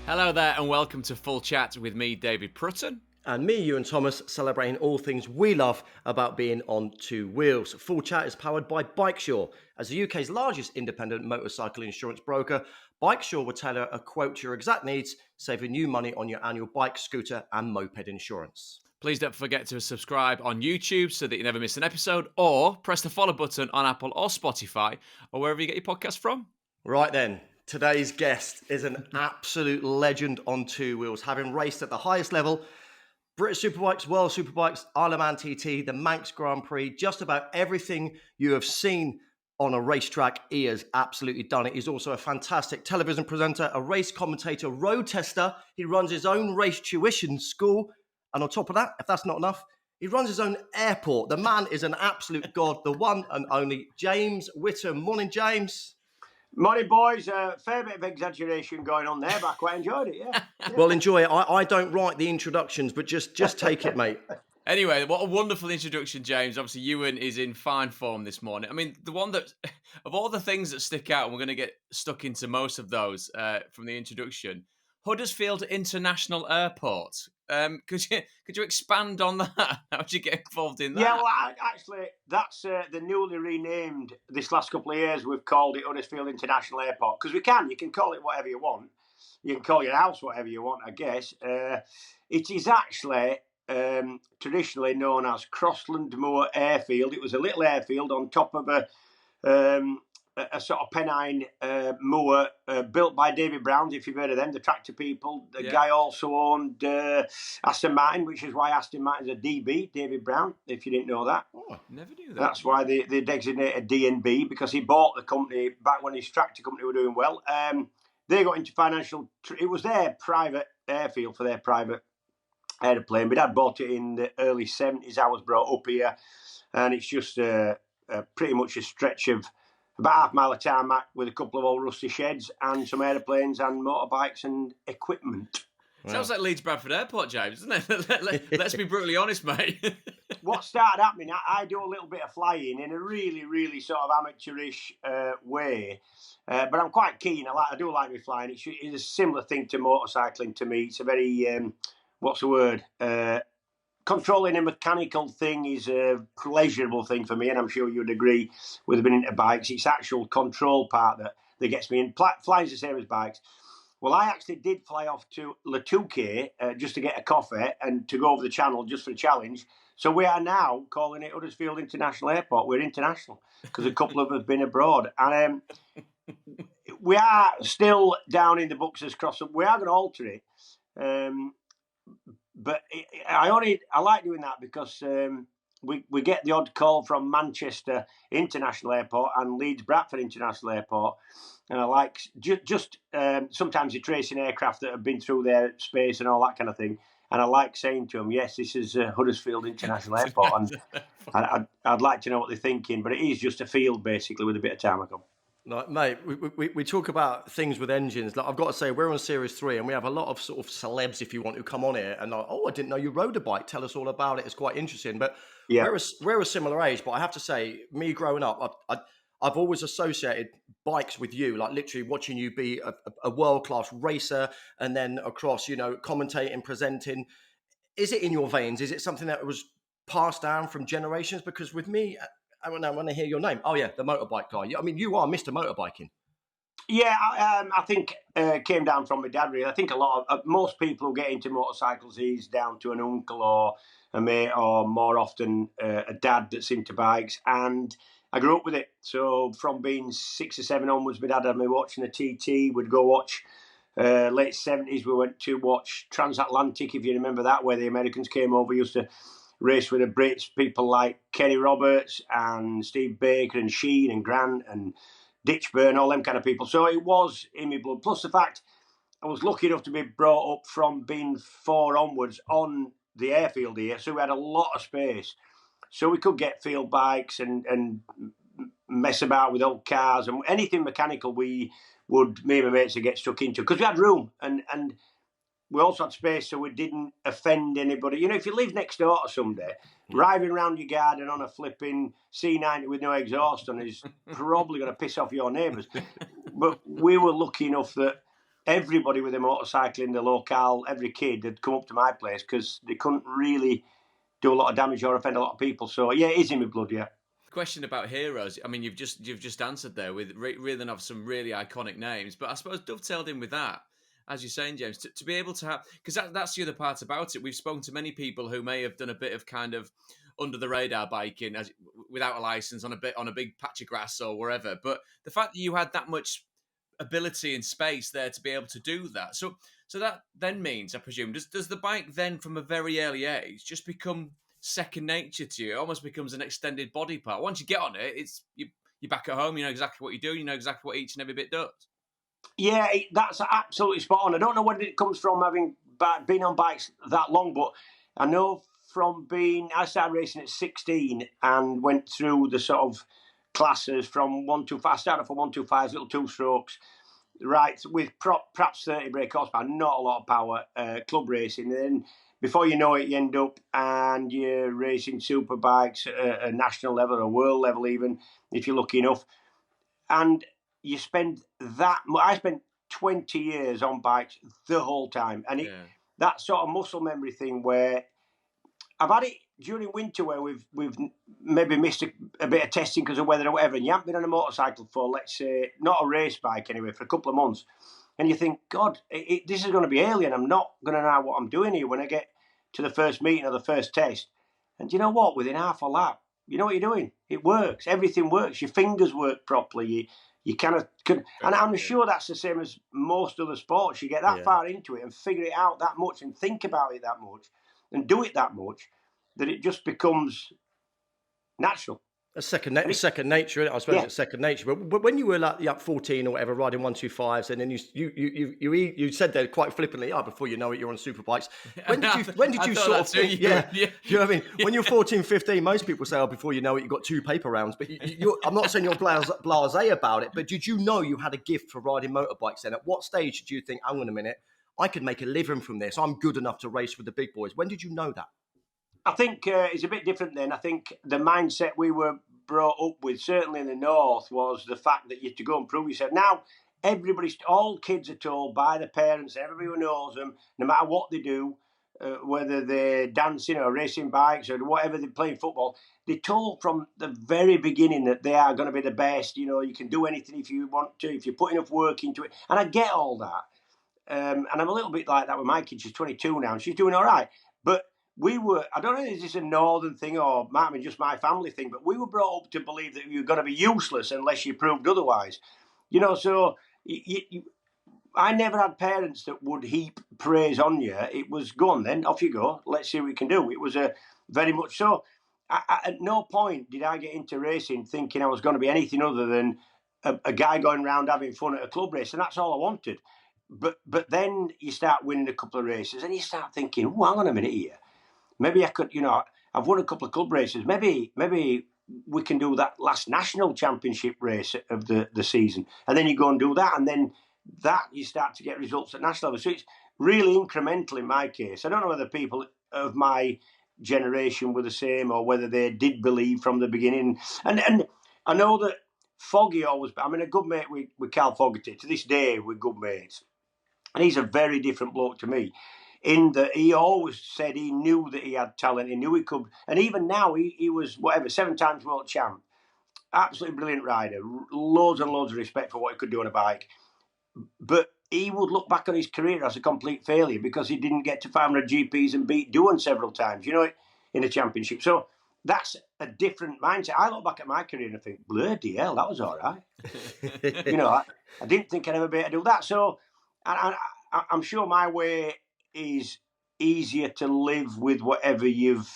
Hello there and welcome to Full Chat with me, David Prutton. And me, Ewan Thomas, celebrating all things we love about being on two wheels. Full Chat is powered by bikesure. As the UK's largest independent motorcycle insurance broker, bikesure will tailor a quote to your exact needs, saving you money on your annual bike, scooter and moped insurance. Please don't forget to subscribe on YouTube so that you never miss an episode, or press the follow button on Apple or Spotify or wherever you get your podcast from. Right then, today's guest is an absolute legend on two wheels, having raced at the highest level. British Superbikes, World Superbikes, Isle of Man TT, the Manx Grand Prix, just about everything you have seen on a racetrack, he has absolutely done it. He's also a fantastic television presenter, a race commentator, road tester. He runs his own race tuition school. And on top of that, if that's not enough, he runs his own airport. The man is an absolute god, the one and only James Whitham. Morning, James. Morning, boys. Fair bit of exaggeration going on there, but I quite enjoyed it, yeah. Well, enjoy it. I don't write the introductions, but just take it, mate. Anyway, what a wonderful introduction, James. Obviously, Ewan is in fine form this morning. I mean, the one that, of all the things that stick out, and we're going to get stuck into most of those from the introduction, Huddersfield International Airport. Could you expand on that? How did you get involved in that? Yeah, well, actually, that's the newly renamed, this last couple of years, we've called it Huddersfield International Airport. Because you can call it whatever you want. You can call your house whatever you want, I guess. It is actually traditionally known as Crossland Moor Airfield. It was a little airfield on top of a sort of Pennine moor built by David Brown, if you've heard of them, the tractor people. The guy also owned Aston Martin, which is why Aston Martin's a DB, David Brown, if you didn't know that. Oh, never knew that. That's why they designated D&B, because he bought the company back when his tractor company were doing well. They got into financial... It was their private airfield for their private aeroplane. My dad bought it in the early 70s. I was brought up here, and it's just pretty much a stretch of about half mile of tarmac with a couple of old rusty sheds and some aeroplanes and motorbikes and equipment. Sounds like Leeds Bradford Airport, James, doesn't it? Let's be brutally honest, mate. What started happening, I do a little bit of flying in a really, really sort of amateurish way. But I'm quite keen. I do like me flying. It's a similar thing to motorcycling to me. It's a very, what's the word? Controlling a mechanical thing is a pleasurable thing for me, and I'm sure you'd agree with being into bikes. It's actual control part that gets me in. Flying's the same as bikes. Well, I actually did fly off to Le Touquet just to get a coffee and to go over the channel just for a challenge. So we are now calling it Huddersfield International Airport. We're international because a couple of us have been abroad. And we are still down in the books as Crossland. We are going to alter it. But I like doing that because we get the odd call from Manchester International Airport and Leeds Bradford International Airport, and I like just sometimes you're tracing aircraft that have been through their space and all that kind of thing, and I like saying to them, yes, this is Huddersfield International Airport, and I'd like to know what they're thinking, but it is just a field basically with a bit of tarmac on. Like, mate, we talk about things with engines. Like, I've got to say, we're on Series 3 and we have a lot of sort of celebs, if you want, who come on here and like, oh, I didn't know you rode a bike. Tell us all about it. It's quite interesting. But yeah, we're a similar age. But I have to say, me growing up, I've always associated bikes with you, like literally watching you be a world-class racer and then across, commentating, presenting. Is it in your veins? Is it something that was passed down from generations? Because with me... I want to hear your name. Oh, yeah, the motorbike guy. I mean, you are Mr. Motorbiking. Yeah, I think it came down from my dad, really. I think most people who get into motorcycles is down to an uncle or a mate or more often a dad that's into bikes. And I grew up with it. So from being 6 or 7 onwards, my dad had me watching a TT. We'd go watch late 70s. We went to watch Transatlantic, if you remember that, where the Americans came over. Used to race with the Brits, people like Kenny Roberts and Steve Baker and Sheen and Grant and Ditchburn, all them kind of people. So it was in my blood. Plus the fact I was lucky enough to be brought up from being 4 onwards on the airfield here. So we had a lot of space. So we could get field bikes and mess about with old cars and anything mechanical me and my mates would get stuck into. Because we had room and we also had space so we didn't offend anybody. You know, if you live next door to somebody, driving around your garden on a flipping C90 with no exhaust on is probably going to piss off your neighbours. But we were lucky enough that everybody with a motorcycle in the locale, every kid had come up to my place because they couldn't really do a lot of damage or offend a lot of people. So yeah, it is in my blood. Yeah. Question about heroes. I mean, you've just answered there with reeling off some really iconic names, but I suppose dovetailed in with that, as you're saying, James, to be able to have, because that's the other part about it. We've spoken to many people who may have done a bit of kind of under the radar biking without a license on a big patch of grass or wherever. But the fact that you had that much ability and space there to be able to do that, so that then means, I presume, does the bike then from a very early age just become second nature to you? It almost becomes an extended body part. Once you get on it, you're back at home. You know exactly what you're doing. You know exactly what each and every bit does. Yeah, that's absolutely spot on. I don't know where it comes from having been on bikes that long, but I know I started racing at 16 and went through the sort of classes from 125. I started from 125s, little two strokes, right, with perhaps 30 brake horsepower, not a lot of power, club racing. And then before you know it, you end up and you're racing superbikes at a national level, a world level even, if you're lucky enough. And you spend I spent 20 years on bikes the whole time. And that sort of muscle memory thing where I've had it during winter where we've maybe missed a bit of testing because of weather or whatever, and you haven't been on a motorcycle for, let's say, not a race bike anyway, for a couple of months. And you think, God, this is going to be alien. I'm not going to know what I'm doing here when I get to the first meeting or the first test. And you know what? Within half a lap, you know what you're doing. It works. Everything works. Your fingers work properly. You kind of can, and I'm sure that's the same as most other sports. You get that far into it and figure it out that much and think about it that much and do it that much that it just becomes natural. It's second nature, I suppose. It's second nature. But when you were like 14 or whatever, riding 125s, and then you said there quite flippantly, before you know it, you're on superbikes. When did you sort of think? Do you know what I mean? When you're 14, 15, most people say, before you know it, you've got 2 paper rounds. But I'm not saying you're blasé about it, but did you know you had a gift for riding motorbikes then? At what stage did you think, hang on a minute, I could make a living from this. I'm good enough to race with the big boys. When did you know that? I think it's a bit different then. I think the mindset we were brought up with, certainly in the north, was the fact that you had to go and prove yourself. Now, all kids are told by the parents, everybody who knows them, no matter what they do, whether they're dancing or racing bikes or whatever, they're playing football, they're told from the very beginning that they are going to be the best. You know, you can do anything if you want to, if you put enough work into it. And I get all that. And I'm a little bit like that with my kid. She's 22 now and she's doing all right. But I don't know if this is a northern thing or might be just my family thing, but we were brought up to believe that you're going to be useless unless you proved otherwise. You know, so I never had parents that would heap praise on you. It was, go on then, off you go. Let's see what we can do. It was a very much so. At no point did I get into racing thinking I was going to be anything other than a guy going around having fun at a club race, and that's all I wanted. But then you start winning a couple of races and you start thinking, hang on a minute here. Maybe I could, I've won a couple of club races. Maybe we can do that last national championship race of the season. And then you go and do that. And then that you start to get results at national level. So it's really incremental in my case. I don't know whether people of my generation were the same or whether they did believe from the beginning. And I know that Foggy a good mate with Cal Fogarty. To this day, we're good mates. And he's a very different bloke to me. In that he always said he knew that he had talent, he knew he could. And even now, he was, 7 times world champ. Absolutely brilliant rider. Loads and loads of respect for what he could do on a bike. But he would look back on his career as a complete failure because he didn't get to 500 GPs and beat Doohan several times, in a championship. So that's a different mindset. I look back at my career and I think, bloody hell, that was all right. I didn't think I'd ever be able to do that. So I'm sure my way is easier to live with whatever you've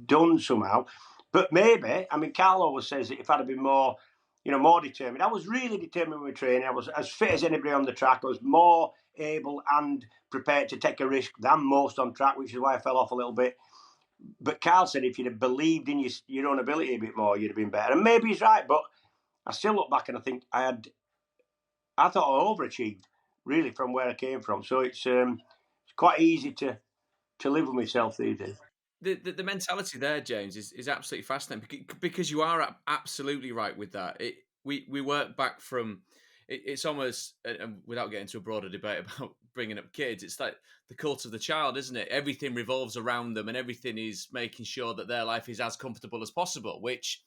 done somehow. But maybe, Carl always says that if I'd have been more determined. I was really determined with training. I was as fit as anybody on the track. I was more able and prepared to take a risk than most on track, which is why I fell off a little bit. But Carl said if you'd have believed in your own ability a bit more, you'd have been better. And maybe he's right, but I still look back and I think I thought I overachieved, really, from where I came from. So it's quite easy to live with myself these days. The mentality there, James, is absolutely fascinating because you are absolutely right with that. We work back from, it's almost, and without getting into a broader debate about bringing up kids, it's like the cult of the child, isn't it? Everything revolves around them, and everything is making sure that their life is as comfortable as possible. Which,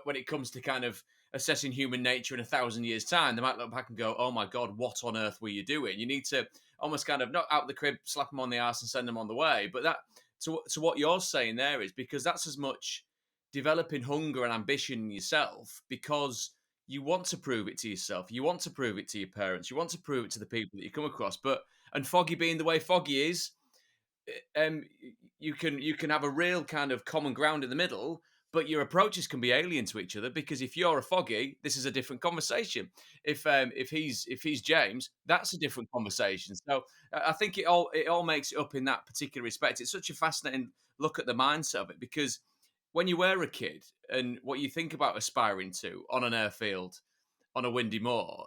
when it comes to kind of assessing human nature in 1,000 years' time, they might look back and go, "Oh my God, what on earth were you doing?" You need to almost kind of not out the crib, slap them on the arse, and send them on the way. But that to what you're saying there is because that's as much developing hunger and ambition in yourself because you want to prove it to yourself. You want to prove it to your parents. You want to prove it to the people that you come across. And Foggy being the way Foggy is, um, you can have a real kind of common ground in the middle, but your approaches can be alien to each other because if you're a Foggy, this is a different conversation. If he's James, that's a different conversation. So I think it all makes it up in that particular respect. It's such a fascinating look at the mindset of it because when you were a kid and what you think about aspiring to on an airfield on a windy moor,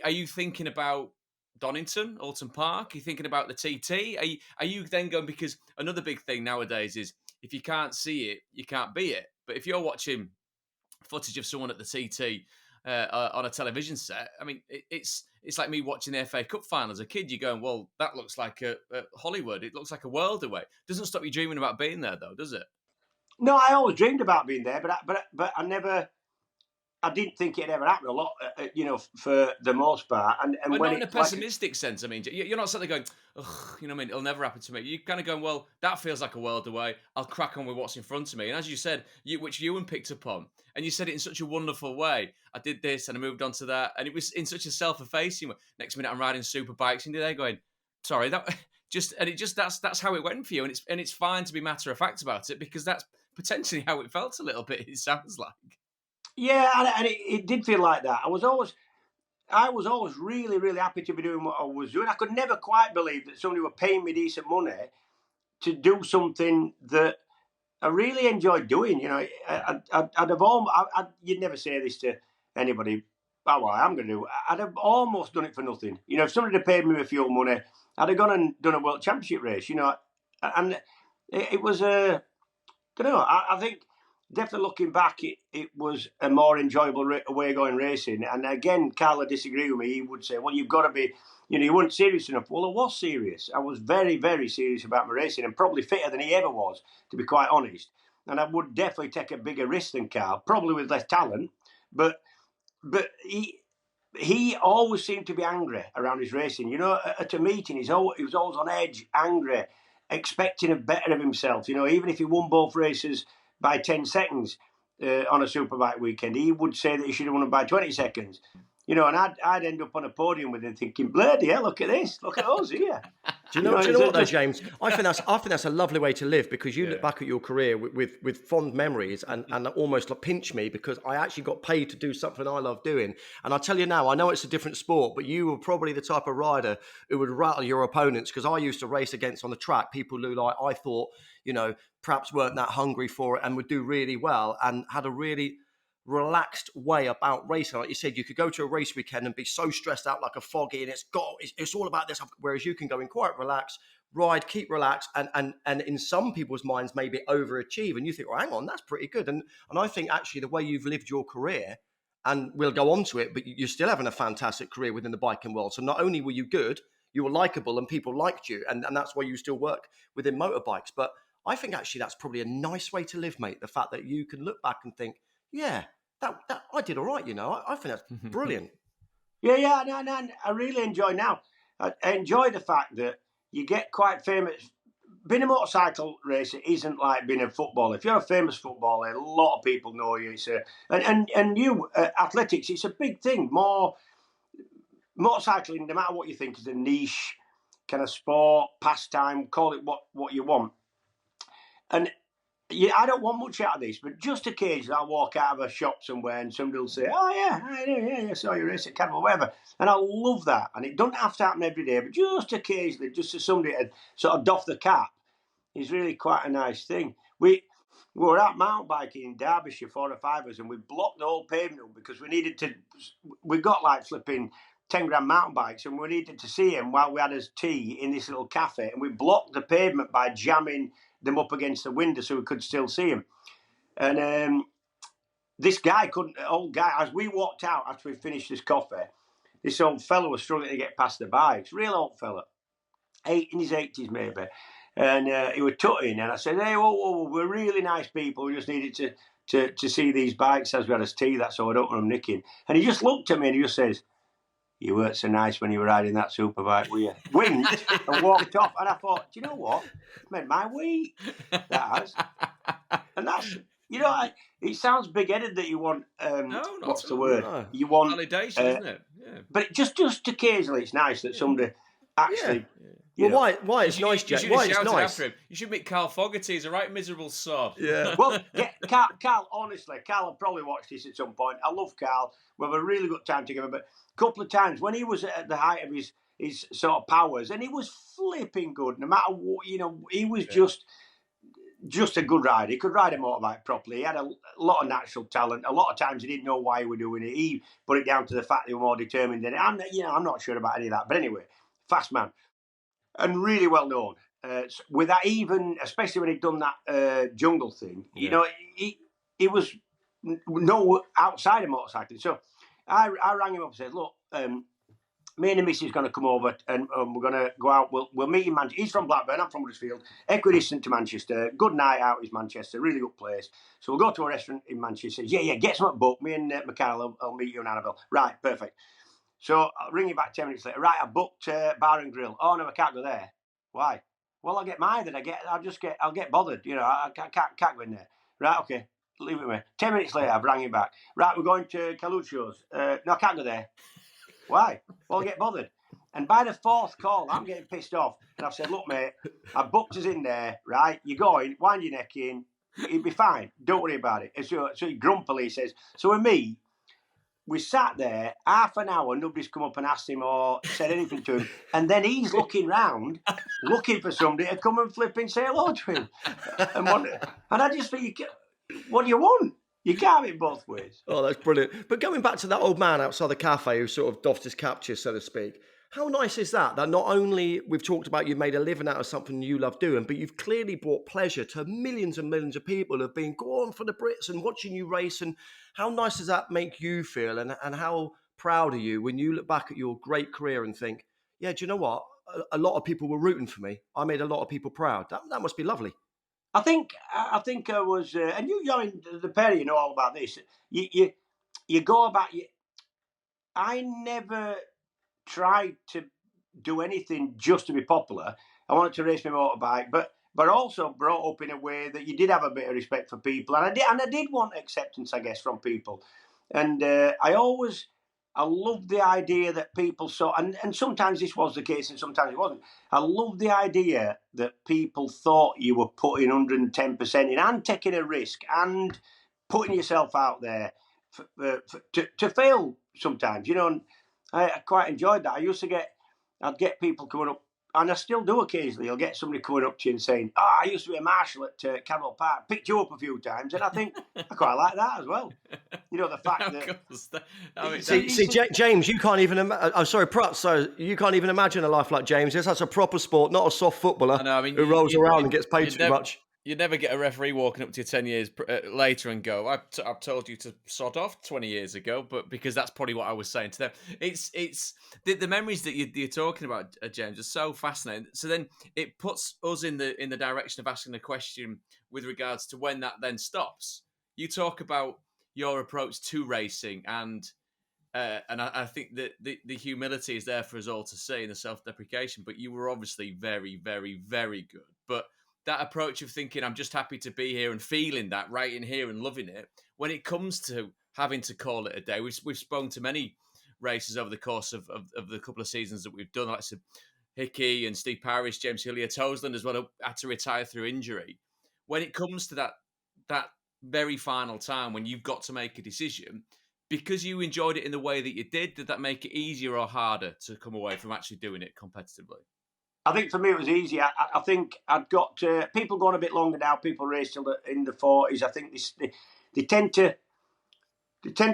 are you thinking about Donington, Alton Park? Are you thinking about the TT? Are you then going, because another big thing nowadays is if you can't see it, you can't be it. But if you're watching footage of someone at the TT on a television set, I mean, it's like me watching the FA Cup final as a kid. You're going, well, that looks like a Hollywood. It looks like a world away. Doesn't stop you dreaming about being there, though, does it? No, I always dreamed about being there, but I never. I didn't think it'd ever happen a lot, for the most part. And But when not in a it's like, pessimistic sense. I mean, you're not sitting there going, ugh, you know what I mean? It'll never happen to me. You're kind of going, well, that feels like a world away. I'll crack on with what's in front of me. And as you said, which Ewan picked up on, and you said it in such a wonderful way. I did this and I moved on to that. And it was in such a self-effacing way. Next minute I'm riding Superbikes and they're going, sorry, that's how it went for you. And it's fine to be matter of fact about it because that's potentially how it felt a little bit, it sounds like. yeah, and it did feel like that. I was always really, really happy to be doing what I was doing. I could never quite believe that somebody were paying me decent money to do something that I really enjoyed doing. I'd have you'd never say this to anybody. Oh, well, I'm going to do. I'd have almost done it for nothing. If somebody had paid me with fuel money, I'd have gone and done a world championship race. And it was a. I don't know. I think definitely looking back, it was a more enjoyable way going racing. And again, Carl would disagree with me. He would say, well, you've got to be, you weren't serious enough. Well, I was serious. I was very, very serious about my racing and probably fitter than he ever was, to be quite honest. And I would definitely take a bigger risk than Carl, probably with less talent. But he always seemed to be angry around his racing. At a meeting, he was always on edge, angry, expecting a better of himself. Even if he won both races by 10 seconds on a Superbike weekend, he would say that he should have won it by 20 seconds. And I'd end up on a podium with him thinking, bloody hell, look at this, look at us here. Do you know what though, James? I think that's a lovely way to live because you look back at your career with fond memories and almost like pinch me because I actually got paid to do something I love doing. And I tell you now, I know it's a different sport, but you were probably the type of rider who would rattle your opponents because I used to race against on the track people who I thought, perhaps weren't that hungry for it and would do really well and had a really relaxed way about racing. Like you said, you could go to a race weekend and be so stressed out like a Foggy and it's all about this, whereas you can go in quite relaxed, ride, keep relaxed and in some people's minds maybe overachieve and you think, well, hang on, that's pretty good. And I think actually the way you've lived your career, and we'll go on to it, but you're still having a fantastic career within the biking world. So not only were you good, you were likable and people liked you and that's why you still work within motorbikes. But I think actually that's probably a nice way to live, mate. The fact that you can look back and think, yeah, that I did all right, I think that's brilliant. Yeah, no, I really enjoy now. I enjoy the fact that you get quite famous. Being a motorcycle racer isn't like being a footballer. If you're a famous footballer, a lot of people know you. Athletics, it's a big thing. More motorcycling, no matter what you think, is a niche kind of sport, pastime. Call it what you want. And I don't want much out of this, but just occasionally I'll walk out of a shop somewhere and somebody will say, oh, yeah, I saw you race at Cadwell, whatever. And I love that. And it doesn't have to happen every day, but just occasionally, just to somebody to sort of doff the cap is really quite a nice thing. We were out mountain biking in Derbyshire, 4 or 5 of us, and we blocked the whole pavement because we got like flipping 10 grand mountain bikes and we needed to see him while we had his tea in this little cafe. And we blocked the pavement by jamming them up against the window so we could still see him. And this guy old guy, as we walked out after we finished this coffee, this old fella was struggling to get past the bikes. Real old fella, in his 80s maybe. And he was tutting, and I said, "Hey, whoa, we're really nice people. We just needed to see these bikes as we had us tea. That's all. I don't want them nicking." And he just looked at me and he just says, "You weren't so nice when you were riding that superbike, were you?" Winked and walked off. And I thought, do you know what? It made my week. That has. And that's, it sounds big-headed that you want. What's the word? No. You want validation, isn't it? Yeah. But just occasionally, it's nice that somebody actually. Yeah. Well, why it's nice, Jack? Why it's nice? After him. You should meet Carl Fogarty. He's a right miserable sod. Yeah. Well, Carl. Honestly, Carl will probably watch this at some point. I love Carl. We have a really good time together. But a couple of times when he was at the height of his sort of powers, and he was flipping good. No matter what, he was just a good rider. He could ride a motorbike properly. He had a lot of natural talent. A lot of times he didn't know why he was doing it. He put it down to the fact that he was more determined than it. I'm not sure about any of that. But anyway, fast man. And really well known. With that, even especially when he'd done that jungle thing, he was no outside of motorcycling. So I rang him up and said, "Look, me and the missus is going to come over and we're going to go out. We'll meet in Manchester. He's from Blackburn, I'm from Huddersfield. Equidistant to Manchester. Good night out is Manchester. Really good place. So we'll go to a restaurant in Manchester. He says, yeah, get some book. Me and Michael, I'll meet you in Annabelle. Right, perfect. So I'll ring you back 10 minutes later. Right, I booked bar and grill. Oh no, I can't go there. Why? Well, I'll get mine. I'll get bothered. I can't go in there. Right, okay, leave it with me. 10 minutes later, I've rang him back. Right, we're going to Caluccio's. No, I can't go there. Why? Well, I'll get bothered. And by the fourth call, I'm getting pissed off. And I've said, look, mate, I've booked us in there. Right, you're going. Wind your neck in. It'll be fine. Don't worry about it. And so he grumpily says. So with me. We sat there half an hour, nobody's come up and asked him or said anything to him. And then he's looking round, looking for somebody to come and flipping say hello to him. And I just think, what do you want? You can't have it both ways. Oh, that's brilliant. But going back to that old man outside the cafe who sort of doffed his capture, so to speak, how nice is that? That not only we've talked about you've made a living out of something you love doing, but you've clearly brought pleasure to millions and millions of people who have been going for the Brits and watching you race. And how nice does that make you feel? And how proud are you when you look back at your great career and think, yeah, do you know what? A lot of people were rooting for me. I made a lot of people proud. That must be lovely. I think I was, and the pair of you know all about this. You go about I never tried to do anything just to be popular. I wanted to race my motorbike, but also brought up in a way that you did have a bit of respect for people, and I did want acceptance, I guess, from people. And I loved the idea that people saw, and sometimes this was the case and sometimes it wasn't. I loved the idea that people thought you were putting 110% in and taking a risk and putting yourself out there to fail sometimes, and I quite enjoyed that. I'd get people coming up, and I still do occasionally. I'll get somebody coming up to you and saying, I used to be a marshal at Cadwell Park, picked you up a few times, and I think I quite like that as well. The fact that... James, you can't even... I'm sorry, Prut, so you can't even imagine a life like James. That's a proper sport, not a soft footballer who rolls around and gets paid too much. You'd never get a referee walking up to you 10 years later and go, I've told you to sod off 20 years ago, but because that's probably what I was saying to them. It's the memories that you're talking about, James, are so fascinating. So then it puts us in the direction of asking a question with regards to when that then stops. You talk about your approach to racing, and I think that the humility is there for us all to see, and the self-deprecation, but you were obviously very, very, very good. But that approach of thinking, I'm just happy to be here and feeling that right in here and loving it. When it comes to having to call it a day, we've spoken to many racers over the course of the couple of seasons that we've done, like Hickey and Steve Parrish, James Hillier, Toseland as well, had to retire through injury. When it comes to that very final time when you've got to make a decision, because you enjoyed it in the way that you did that make it easier or harder to come away from actually doing it competitively? I think for me it was easy. I think I'd got people going a bit longer now. People race till in the 40s. I think they tend to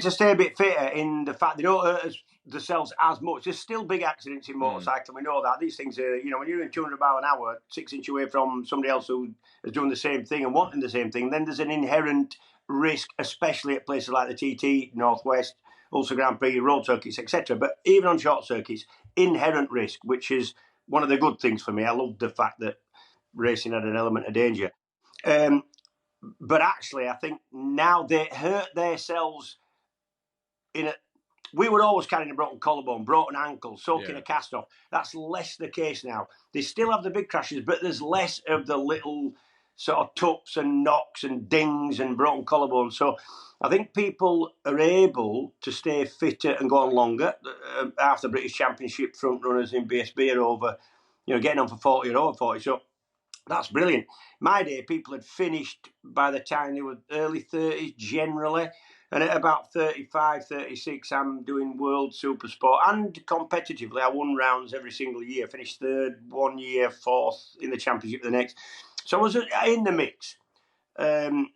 stay a bit fitter in the fact they don't hurt themselves as much. There's still big accidents in motorcycling. We know that. These things are, when you're in 200 miles an hour, 6 inches away from somebody else who is doing the same thing and wanting the same thing, then there's an inherent risk, especially at places like the TT Northwest Ulster Grand Prix, road circuits, etc. But even on short circuits, inherent risk, which is one of the good things for me. I love the fact that racing had an element of danger. But actually, I think now they hurt themselves in a... We were always carrying a broken collarbone, broken ankle, soaking a cast off. That's less the case now. They still have the big crashes, but there's less of the little sort of tups and knocks and dings and broken collarbones. So I think people are able to stay fitter and go on longer. Half the British Championship front runners in BSB are over, getting on for 40 or over 40. So that's brilliant. My day, people had finished by the time they were early 30s generally. And at about 35, 36, I'm doing World Super Sport. And competitively, I won rounds every single year. Finished third one year, fourth in the championship the next. So I was in the mix. And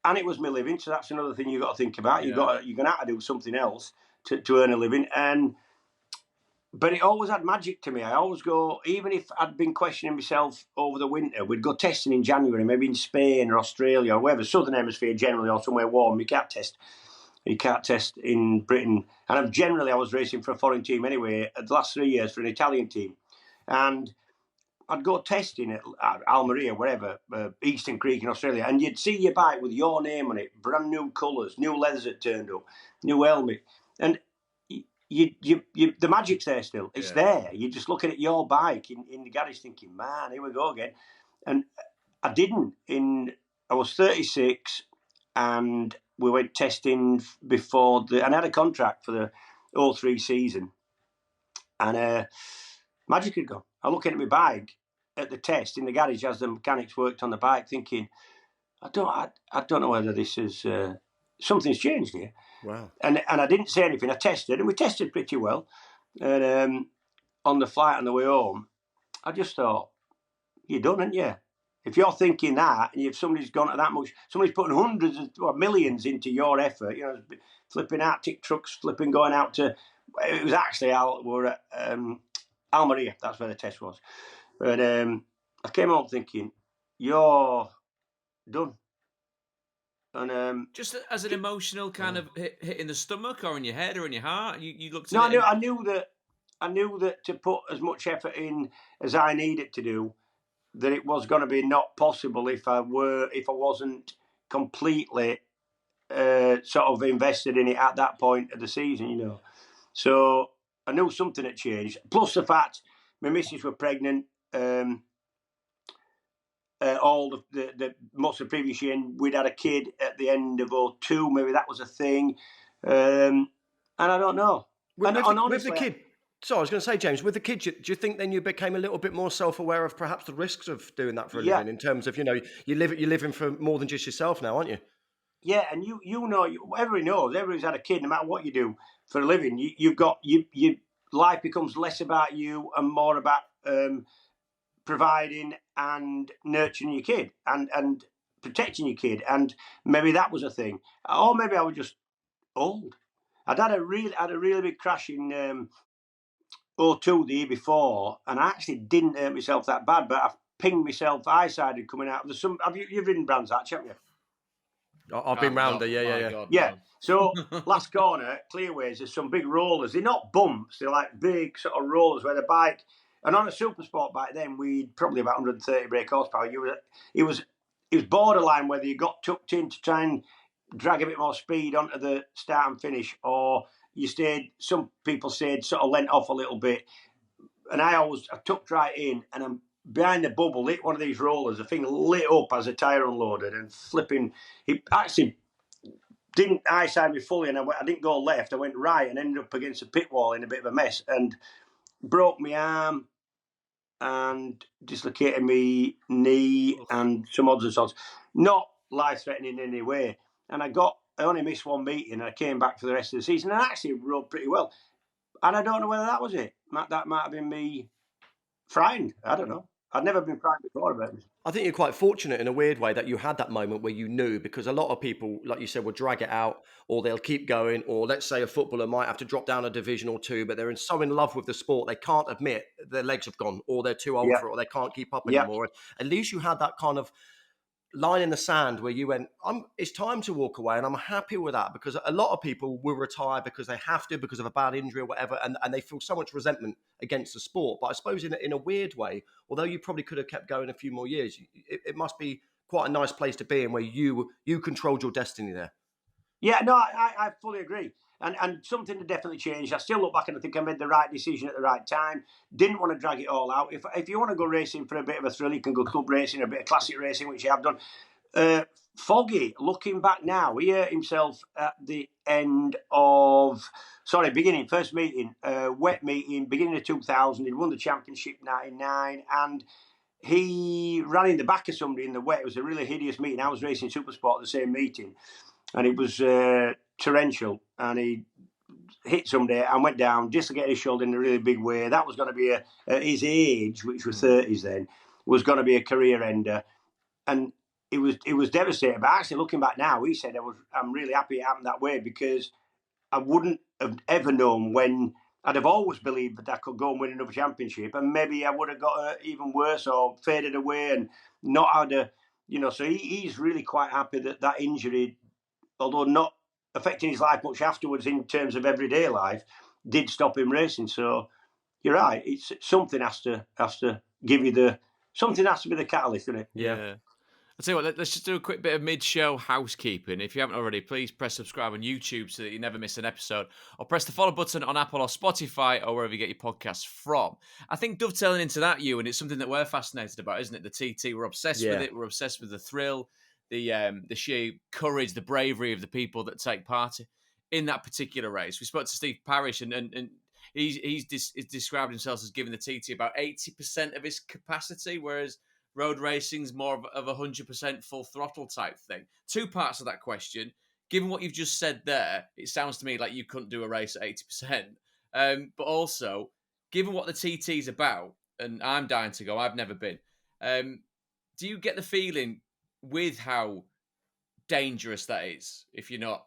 it was my living. So that's another thing you've got to think about. You're going to have to do something else to earn a living. But it always had magic to me. I always go, even if I'd been questioning myself over the winter, we'd go testing in January, maybe in Spain or Australia or wherever, Southern Hemisphere generally, or somewhere warm. You can't test in Britain. And I was racing for a foreign team anyway, the last 3 years for an Italian team. And I'd go testing at Almeria, wherever, Eastern Creek in Australia, and you'd see your bike with your name on it, brand new colours, new leathers that turned up, new helmet. And the magic's there still. It's there. You're just looking at your bike in the garage thinking, man, here we go again. And I didn't. I was 36 and we went testing and I had a contract for the 03 season. And magic had gone. I look at my bike at the test in the garage as the mechanics worked on the bike thinking, I don't know whether this is... something's changed here. Wow. And I didn't say anything. I tested, and we tested pretty well. And on the flight on the way home, I just thought, you're done, aren't you? If you're thinking that, and if somebody's gone to that much, somebody's putting hundreds or millions into your effort, flipping Arctic trucks, going out to... It was actually we're at Almeria. That's where the test was. But I came home thinking, you're done. And just as an emotional kind of hit in the stomach or in your head or in your heart, you looked at no, it. I knew that to put as much effort in as I needed to do, that it was going to be not possible if I wasn't completely sort of invested in it at that point of the season, So I knew something had changed. Plus the fact my missus were pregnant. All the most of the previous year, we'd had a kid at the end of 02. Maybe that was a thing, and I don't know. With the kid, so I was going to say, James, with the kid, do you think then you became a little bit more self-aware of perhaps the risks of doing that for a living? In terms of you're living for more than just yourself now, aren't you? Yeah, and everybody knows. Everybody's had a kid. No matter what you do for a living, your life becomes less about you and more about providing and nurturing your kid and protecting your kid. And maybe that was a thing. Or maybe I was just old. I'd had a really big crash in 02 the year before, and I actually didn't hurt myself that bad, but I pinged myself eye-sided coming out. You've ridden Brands Hatch, haven't you? I've been round there, yeah. God, yeah. No. So last corner, clearways, there's some big rollers. They're not bumps. They're like big sort of rollers where the bike... And on a super sport bike then, we'd probably about 130 brake horsepower. It was borderline whether you got tucked in to try and drag a bit more speed onto the start and finish, or you stayed, some people said, sort of leant off a little bit. And I tucked right in, and I'm behind the bubble, hit one of these rollers. The thing lit up as a tyre unloaded and flipping. It actually didn't eye-side me fully, and I didn't go left. I went right and ended up against a pit wall in a bit of a mess and broke my arm and dislocated my knee and some odds and sods. Not life-threatening in any way. And I only missed one meeting and I came back for the rest of the season and I actually rode pretty well. And I don't know whether that was it. That might have been me frightened. I don't know. I'd never been frightened before about it. I think you're quite fortunate in a weird way that you had that moment where you knew, because a lot of people, like you said, will drag it out or they'll keep going, or let's say a footballer might have to drop down a division or two, but they're so in love with the sport, they can't admit their legs have gone or they're too old for it or they can't keep up anymore. At least you had that kind of line in the sand where you went, it's time to walk away, and I'm happy with that, because a lot of people will retire because they have to, because of a bad injury or whatever, and they feel so much resentment against the sport. But I suppose in a weird way, although you probably could have kept going a few more years, it must be quite a nice place to be in, where you controlled your destiny there. Yeah, no, I fully agree. And something that definitely changed. I still look back and I think I made the right decision at the right time. Didn't want to drag it all out. If you want to go racing for a bit of a thrill, you can go club racing, a bit of classic racing, which you have done. Foggy, looking back now, he hurt himself at the first meeting, wet meeting, beginning of 2000. He'd won the championship 99, and he ran in the back of somebody in the wet. It was a really hideous meeting. I was racing Supersport at the same meeting, and it was torrential, and he hit somebody and went down, dislocated his shoulder in a really big way. That was going to be at his age, which was 30s then, was going to be a career ender, and it was devastating. But actually, looking back now, he said, I'm really happy it happened that way, because I wouldn't have ever known when. I'd have always believed that I could go and win another championship, and maybe I would have got even worse or faded away and not had a, so he's really quite happy that injury, although not affecting his life much afterwards in terms of everyday life, did stop him racing. So you're right. It's something has to give you something has to be the catalyst, isn't it? Yeah. I'll tell you what, let's just do a quick bit of mid-show housekeeping. If you haven't already, please press subscribe on YouTube so that you never miss an episode, or press the follow button on Apple or Spotify or wherever you get your podcasts from. I think dovetailing into that, Ewan, it's something that we're fascinated about, isn't it? The TT, we're obsessed with it. We're obsessed with the thrill, the sheer courage, the bravery of the people that take part in that particular race. We spoke to Steve Parrish, and he's described himself as giving the TT about 80% of his capacity, whereas road racing's more of 100% full throttle type thing. Two parts of that question. Given what you've just said there, it sounds to me like you couldn't do a race at 80%. But also, given what the TT's about, and I'm dying to go, I've never been, do you get the feeling with how dangerous that is, if you're not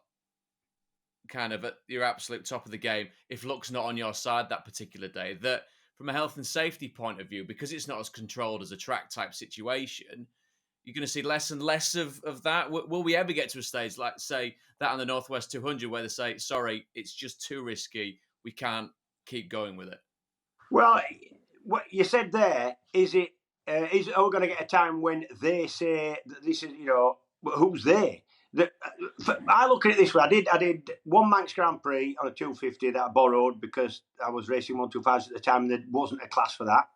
kind of at your absolute top of the game, if luck's not on your side that particular day, that from a health and safety point of view, because it's not as controlled as a track type situation, you're going to see less and less of that? Will we ever get to a stage like, say, that on the Northwest 200 where they say, sorry, it's just too risky, we can't keep going with it? Well, what you said there, are we going to get a time when they say that this is, who's they? I look at it this way. I did one Manx Grand Prix on a 250 that I borrowed because I was racing 125s at the time. There wasn't a class for that.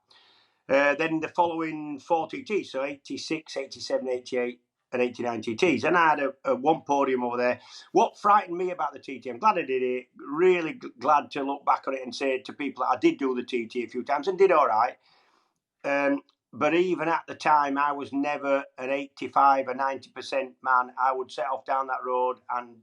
Then the following 4 TTs, so 86, 87, 88 and 89 TTs. And I had a one podium over there. What frightened me about the TT, I'm glad I did it, really glad to look back on it and say to people that I did do the TT a few times and did all right. But even at the time, I was never an 85 or 90% man. I would set off down that road and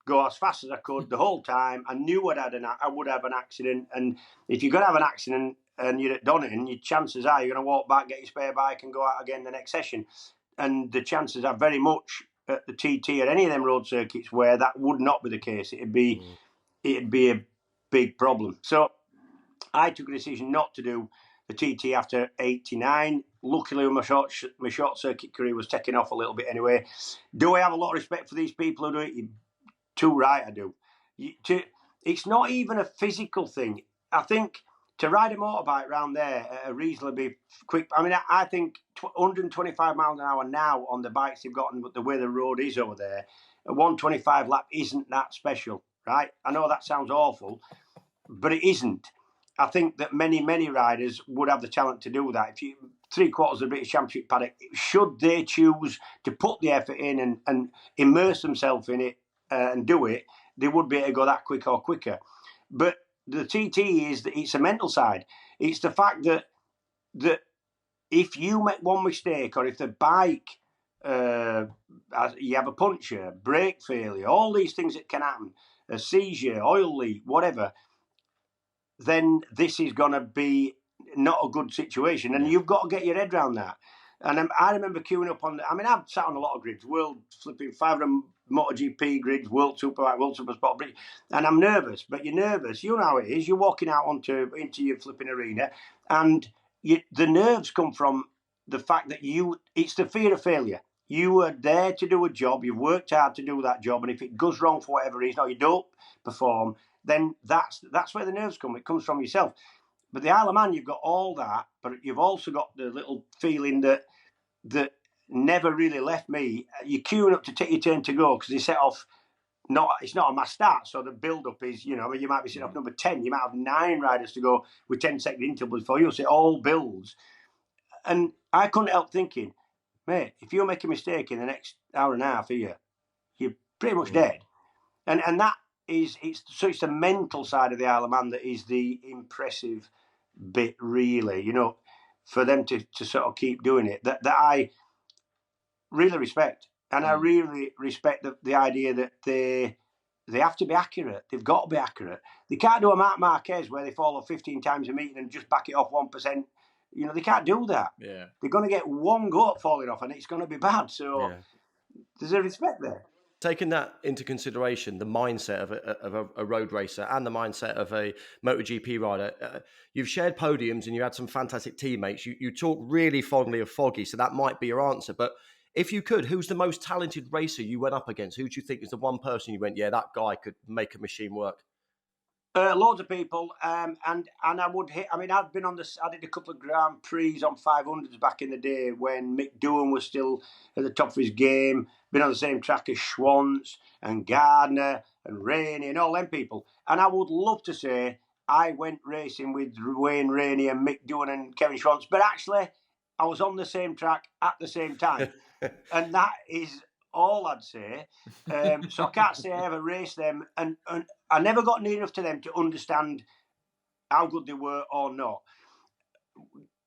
go as fast as I could the whole time. I knew I would have an accident. And if you're going to have an accident and you're at Donington, your chances are you're going to walk back, get your spare bike and go out again the next session. And the chances are very much at the TT or any of them road circuits where that would not be the case. It'd be a big problem. So I took a decision not to do the TT after 89. Luckily, my short circuit career was taking off a little bit anyway. Do I have a lot of respect for these people who do it? You're too right, I do. It's not even a physical thing. I think to ride a motorbike around there at a reasonably quick, I think 125 miles an hour now on the bikes they've gotten, but the way the road is over there, a 125 lap isn't that special, right? I know that sounds awful, but it isn't. I think that many riders would have the talent to do that. If you 3/4 of the British Championship paddock, should they choose to put the effort in and immerse themselves in it and do it, they would be able to go that quick or quicker. But the TT is that it's a mental side. It's the fact that if you make one mistake, or if the bike, you have a puncture, brake failure, all these things that can happen, a seizure, oil leak, whatever, then this is going to be not a good situation. And you've got to get your head around that. And I remember queuing up I've sat on a lot of grids, World flipping 500 MotoGP grids, World Superbike, World Supersport, and I'm nervous. But you're nervous. You know how it is. You're walking out into your flipping arena, and the nerves come from the fact that it's the fear of failure. you are there to do a job. You've worked hard to do that job, and if it goes wrong for whatever reason, or you don't perform, then that's where the nerves come. It comes from yourself. But the Isle of Man, you've got all that, but you've also got the little feeling that never really left me. You're queuing up to take your turn to go because they set off. It's not a mass start, so the build-up is, you might be sitting off number 10. You might have 9 riders to go with 10-second intervals before you. So it all builds. And I couldn't help thinking, mate, if you make a mistake in the next hour and a half here, you're pretty much dead. And that is, it's the mental side of the Isle of Man that is the impressive bit, really, for them to sort of keep doing it, that I really respect. And I really respect the idea that they have to be accurate. They've got to be accurate. They can't do a Marc Marquez where they fall off 15 times a meeting and just back it off 1%. They can't do that. Yeah. They're going to get one goat falling off and it's going to be bad. So there's a respect there. Taking that into consideration, the mindset of a road racer and the mindset of a MotoGP rider, you've shared podiums and you had some fantastic teammates. You talk really fondly of Foggy, so that might be your answer. But if you could, who's the most talented racer you went up against? Who do you think is the one person you went, yeah, that guy could make a machine work? Loads of people, and I would hit. I mean, I did a couple of Grand Prix on 500s back in the day when Mick Doohan was still at the top of his game. Been on the same track as Schwantz and Gardner and Rainey and all them people. And I would love to say I went racing with Wayne Rainey and Mick Doohan and Kevin Schwantz, but actually I was on the same track at the same time, and that is all I'd say. So I can't say I ever raced them, and I never got near enough to them to understand how good they were or not.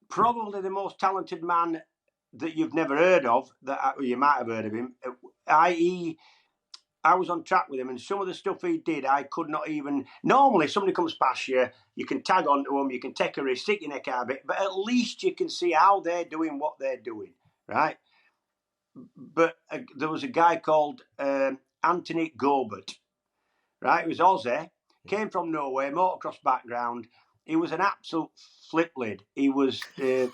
Probably the most talented man that you've never heard of, you might have heard of him, i.e., I was on track with him, and some of the stuff he did, I could not even. Normally, somebody comes past you, you can tag onto them, you can take a risk, stick your neck out a bit, but at least you can see how they're doing what they're doing, right? But there was a guy called Anthony Gobert, right? He was Aussie, came from Norway, motocross background. He was an absolute flip lid. He was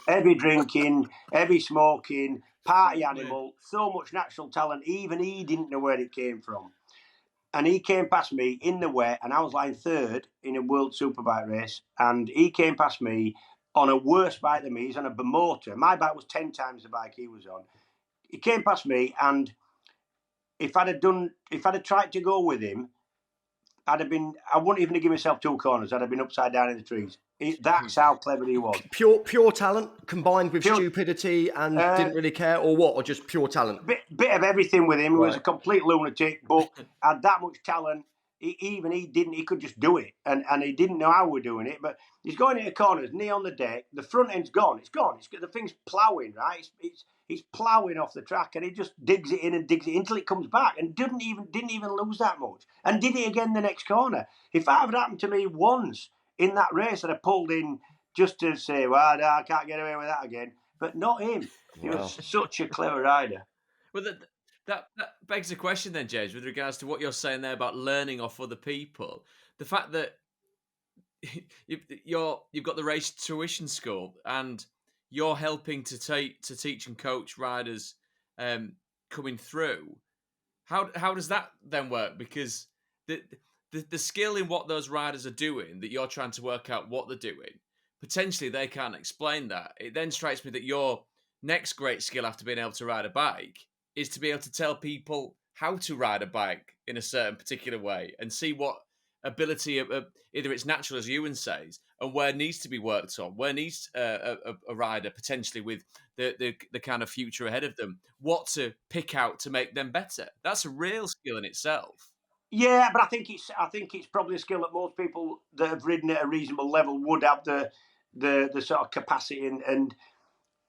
heavy drinking, heavy smoking, party animal, so much natural talent. Even he didn't know where it came from. And he came past me in the wet, and I was lying third in a World Superbike race. And he came past me on a worse bike than me. He's on a Bimota. My bike was 10 times the bike he was on. He came past me, and if I'd have tried to go with him, I wouldn't even have given myself 2 corners. I'd have been upside down in the trees. That's how clever he was. Pure talent combined with stupidity and didn't really care, or what? Or just pure talent? Bit of everything with him. He was a complete lunatic, but had that much talent. He could just do it, and he didn't know how we were doing it. But he's going into corners, knee on the deck. The front end's gone. It's gone. The thing's ploughing, right? He's ploughing off the track, and he just digs it in until it comes back, and didn't even lose that much, and did it again the next corner. If that had happened to me once in that race, I'd have pulled in just to say, well, no, I can't get away with that again. But not him. He was such a clever rider. Well, that begs the question then, James, with regards to what you're saying there about learning off other people. The fact that you've got the race tuition school and you're helping to teach and coach riders coming through. How does that then work? Because the skill in what those riders are doing, that you're trying to work out what they're doing, potentially they can't explain that. It then strikes me that your next great skill after being able to ride a bike is to be able to tell people how to ride a bike in a certain particular way and see what ability, either it's natural, as Iwan says, and where needs to be worked on, where needs a rider potentially with the kind of future ahead of them, what to pick out to make them better. That's a real skill in itself. Yeah, but I think it's probably a skill that most people that have ridden at a reasonable level would have the sort of capacity and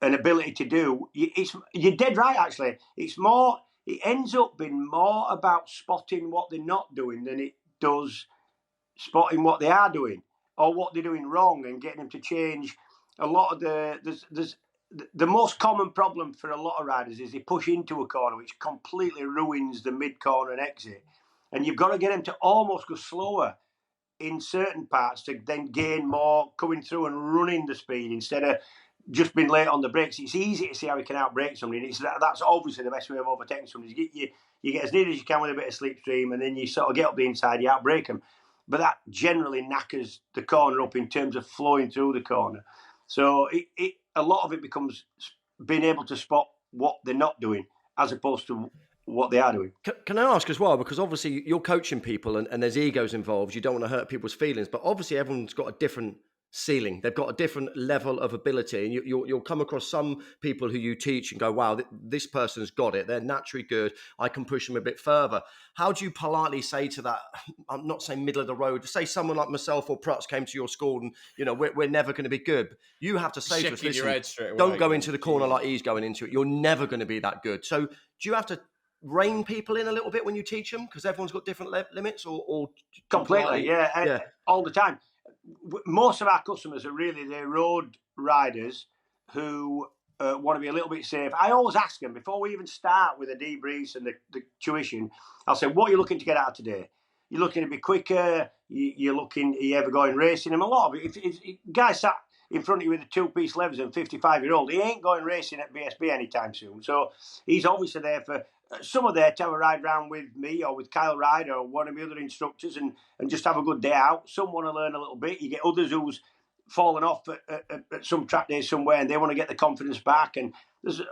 ability to do. You're dead right, actually. It ends up being more about spotting what they're not doing than it does spotting what they are doing or what they're doing wrong and getting them to change. A lot of the most common problem for a lot of riders is they push into a corner, which completely ruins the mid-corner and exit. And you've got to get them to almost go slower in certain parts to then gain more coming through and running the speed instead of just been late on the brakes, it's easy to see how he can outbrake somebody. And that's obviously the best way of overtaking somebody. You get as near as you can with a bit of slipstream, and then you sort of get up the inside, you outbrake them. But that generally knackers the corner up in terms of flowing through the corner. So a lot of it becomes being able to spot what they're not doing as opposed to what they are doing. Can I ask as well, because obviously you're coaching people and there's egos involved, you don't want to hurt people's feelings, but obviously everyone's got a different ceiling. They've got a different level of ability, and you'll come across some people who you teach and go, wow, this person's got it. They're naturally good. I can push them a bit further. How do you politely say to that, I'm not saying middle of the road, say someone like myself or Prutz came to your school and, we're never going to be good. You have to say to us, listen, don't go into the corner like he's going into it. You're never going to be that good. So do you have to rein people in a little bit when you teach them, because everyone's got different limits, or completely, yeah, all the time. Most of our customers are really the road riders who want to be a little bit safe. I always ask them before we even start with the debriefs and the tuition. I'll say, what are you looking to get out today? You're looking to be quicker. Are you ever going racing? And a lot of it, if guy sat in front of you with a two-piece levers and 55-year-old, he ain't going racing at BSB anytime soon. So he's obviously there for. Some are there to have a ride round with me or with Kyle Ryder or one of the other instructors and just have a good day out. Some want to learn a little bit. You get others who's fallen off at some track day somewhere and they want to get the confidence back. And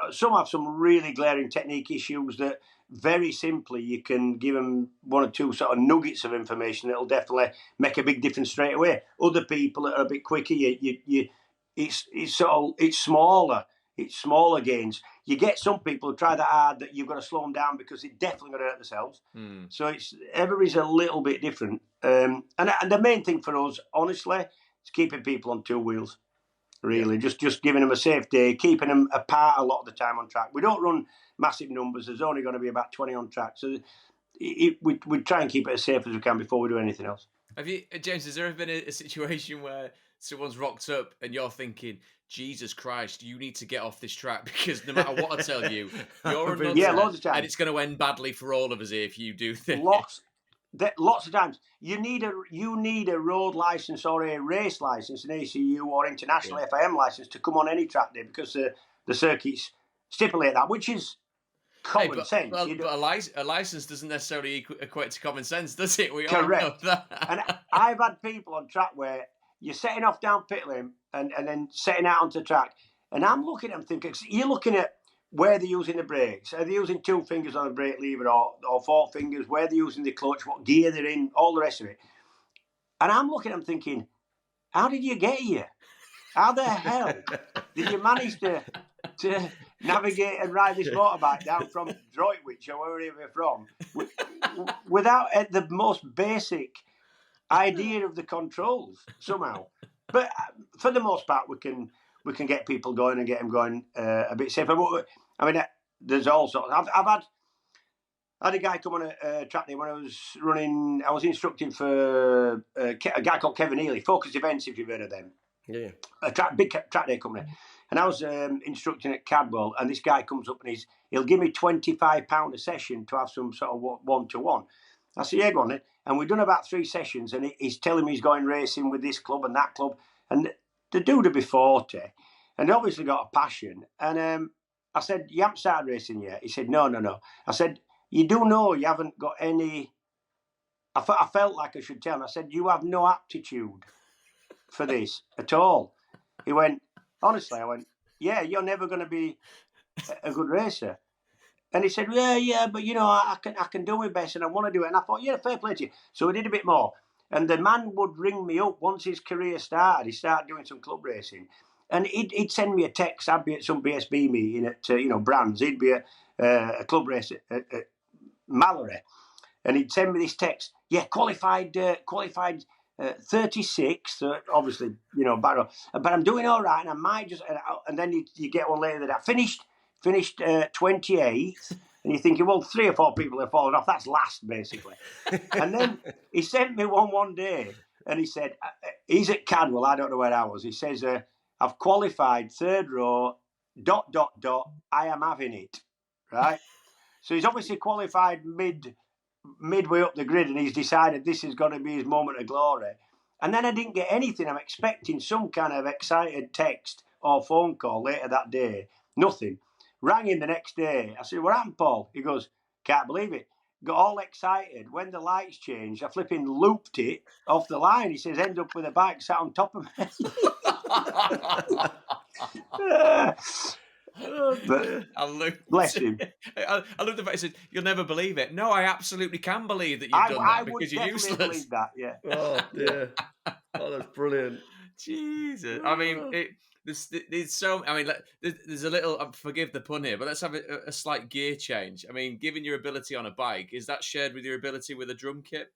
some have some really glaring technique issues that very simply you can give them one or two sort of nuggets of information that'll definitely make a big difference straight away. Other people that are a bit quicker, it's smaller. It's smaller gains. You get some people who try that hard that you've got to slow them down because they're definitely going to hurt themselves. So everybody's a little bit different. And the main thing for us, honestly, is keeping people on two wheels. Really, just giving them a safe day, keeping them apart a lot of the time on track. We don't run massive numbers. There's only going to be about 20 on track. So we try and keep it as safe as we can before we do anything else. Have you, James, has there ever been a situation where someone's rocked up and you're thinking, Jesus Christ, you need to get off this track because no matter what I tell you, you're a loads of times. And it's going to end badly for all of us if you do this. Lots of times. You need a road license or a race license, an ACU or international FIM license to come on any track day because the circuits stipulate that, which is common sense. Well, but a license doesn't necessarily equate to common sense, does it? We Correct. all know that. And I've had people on track where you're setting off down pit lane and then setting out onto track. And I'm looking at them thinking, you're looking at where they're using the brakes. Are they using 2 fingers on the brake lever or 4 fingers? Where they're using the clutch, what gear they're in, all the rest of it. And I'm looking at them thinking, how did you get here? How the hell did you manage to navigate and ride this motorbike down from Droitwich or wherever you're from without the most basic idea of the controls somehow? But for the most part, we can get people going and get them going a bit safer. I mean, there's all sorts. I've had a guy come on a track day when I was instructing for a guy called Kevin Healy, Focus Events, if you've heard of them. Yeah. A big track day company. And I was instructing at Cadwell, and this guy comes up and he'll give me £25 a session to have some sort of one-to-one. I said, yeah, go on then. And we've done about 3 sessions, and he's telling me he's going racing with this club and that club. And the dude would be 40, and he obviously got a passion. And I said, you haven't started racing yet? He said, no. I said, you do know you haven't got any... I felt like I should tell him. I said, you have no aptitude for this at all. He went, honestly, I went, yeah, you're never going to be a good racer. And he said, yeah, but I can do my best and I want to do it. And I thought, yeah, fair play to you. So we did a bit more. And the man would ring me up once his career started. He started doing some club racing. And he'd send me a text. I'd be at some BSB meeting at, Brands. He'd be at a club race at Mallory. And he'd send me this text. Yeah, qualified 36, obviously, but I'm doing all right. And I might just, and then you get one later that I finished 28th. And you're thinking, well, 3 or 4 people have fallen off. That's last, basically. And then he sent me one day, and he said, he's at Cadwell, I don't know where I was. He says, I've qualified 3rd row, ... I am having it, right? So he's obviously qualified midway up the grid, and he's decided this is going to be his moment of glory. And then I didn't get anything. I'm expecting some kind of excited text or phone call later that day. Nothing. Rang him the next day. I said, "What happened, Paul?" He goes, "Can't believe it." Got all excited. When the lights changed, I flipping looped it off the line. He says, "End up with a bike sat on top of me." But bless him. I love the fact he said, "You'll never believe it." No, I absolutely can believe that you've done I that would because you're definitely useless. believe that. Yeah. Oh dear. Oh, that's brilliant. Jesus. I mean, there's so. I mean, there's a little. Forgive the pun here, but let's have a slight gear change. I mean, given your ability on a bike, is that shared with your ability with a drum kit?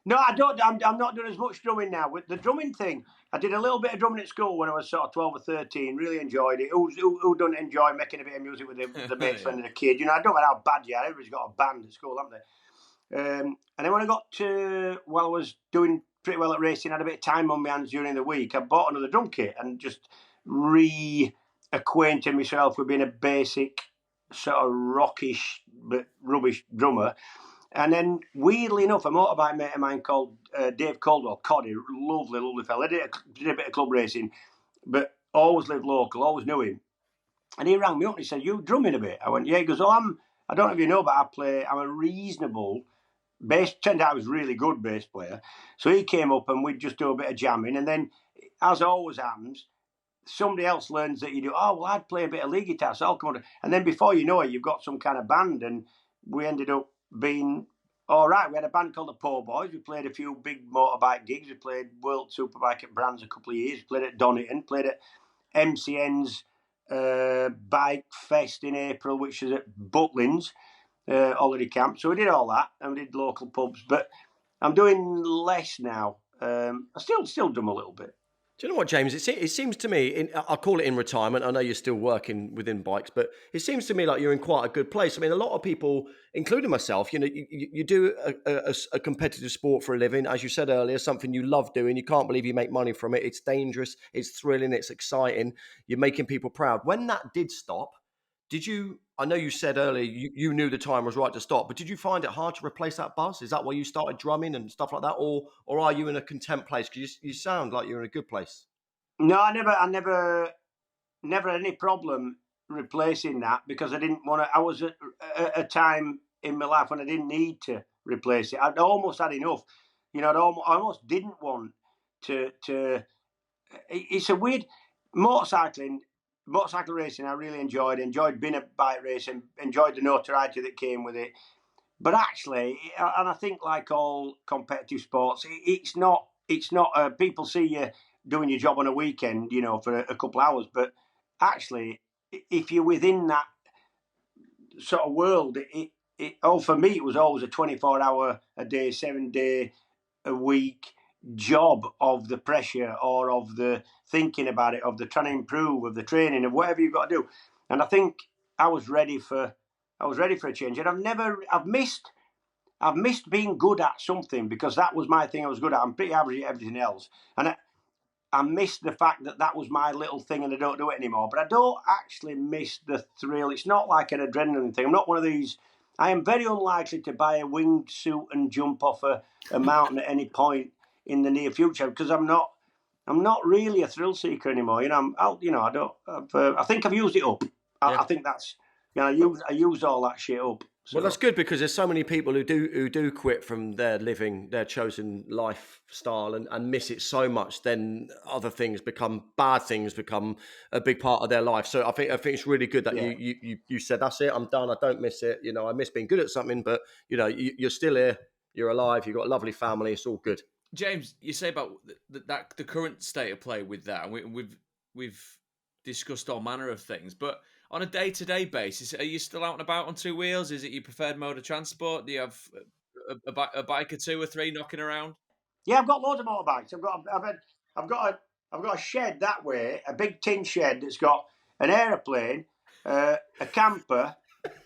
No, I don't. I'm not doing as much drumming now. With the drumming thing, I did a little bit of drumming at school when I was sort of 12 or 13. Really enjoyed it. Who doesn't enjoy making a bit of music with the mates when they're a kid? You know, I don't know how bad you are. Everybody's got a band at school, haven't they? And then when I got to, I was doing pretty well at racing, I had a bit of time on my hands during the week. I bought another drum kit and just reacquainted myself with being a basic sort of rockish but rubbish drummer. And then, weirdly enough, a motorbike mate of mine called Dave Caldwell, Coddy, lovely fella, did a bit of club racing, but always lived local, always knew him. And he rang me up and he said, "You drumming a bit?" I went, "Yeah." He goes, "Oh, I don't know if you know, but I'm a reasonable bass." Turned out I was a really good bass player. So he came up and we'd just do a bit of jamming. And then, as always happens, somebody else learns that you do, "Oh, well, I'd play a bit of lead guitar, so I'll come on." And then before you know it, you've got some kind of band. And we ended up being all right. We had a band called the Po Boys. We played a few big motorbike gigs. We played World Superbike at Brands a couple of years. We played at Donington. Played at MCN's Bike Fest in April, which is at Butlins holiday camp. So we did all that, and we did local pubs. But I'm doing less now. I still drum a little bit. Do you know what, James? It seems to me, I'll call it in retirement. I know you're still working within bikes, but it seems to me like you're in quite a good place. I mean, a lot of people, including myself, you know, you do a competitive sport for a living. As you said earlier, something you love doing. You can't believe you make money from it. It's dangerous. It's thrilling. It's exciting. You're making people proud. When that did stop, I know you said earlier you knew the time was right to stop, but did you find it hard to replace that buzz? Is that why you started drumming and stuff like that? Or are you in a content place? Because you sound like you're in a good place. No, I never had any problem replacing that because I didn't want to. I was at a time in my life when I didn't need to replace it. I'd almost had enough. You know, I almost didn't want to. It's a weird motorcycle racing. I really enjoyed being a bike racer, enjoyed the notoriety that came with it. But actually, and I think like all competitive sports, it's not. People see you doing your job on a weekend, you know, for a couple of hours. But actually, if you're within that sort of world, for me, it was always a 24-hour a day, 7-day a week job of the pressure or of the thinking about it, of the trying to improve, of the training, of whatever you've got to do. And I think I was ready for a change. And I've missed being good at something because that was my thing I was good at. I'm pretty average at everything else. And I miss the fact that was my little thing and I don't do it anymore. But I don't actually miss the thrill. It's not like an adrenaline thing. I'm not one of these. I am very unlikely to buy a winged suit and jump off a mountain at any point in the near future because I'm not really a thrill seeker anymore. You know, I think I've used it up. I think that's, you know, I used all that shit up. So. Well, that's good because there's so many people who do quit from their living, their chosen lifestyle and miss it so much. Then other things become a big part of their life. So I think it's really good that you said that's it. I'm done. I don't miss it. You know, I miss being good at something, but you know, you're still here. You're alive. You've got a lovely family. It's all good. James, you say about the current state of play with that, and we've discussed all manner of things, but on a day-to-day basis, are you still out and about on two wheels? Is it your preferred mode of transport? Do you have a bike or two or three knocking around? Yeah, I've got loads of motorbikes. I've got a shed that way, a big tin shed that's got an aeroplane, a camper,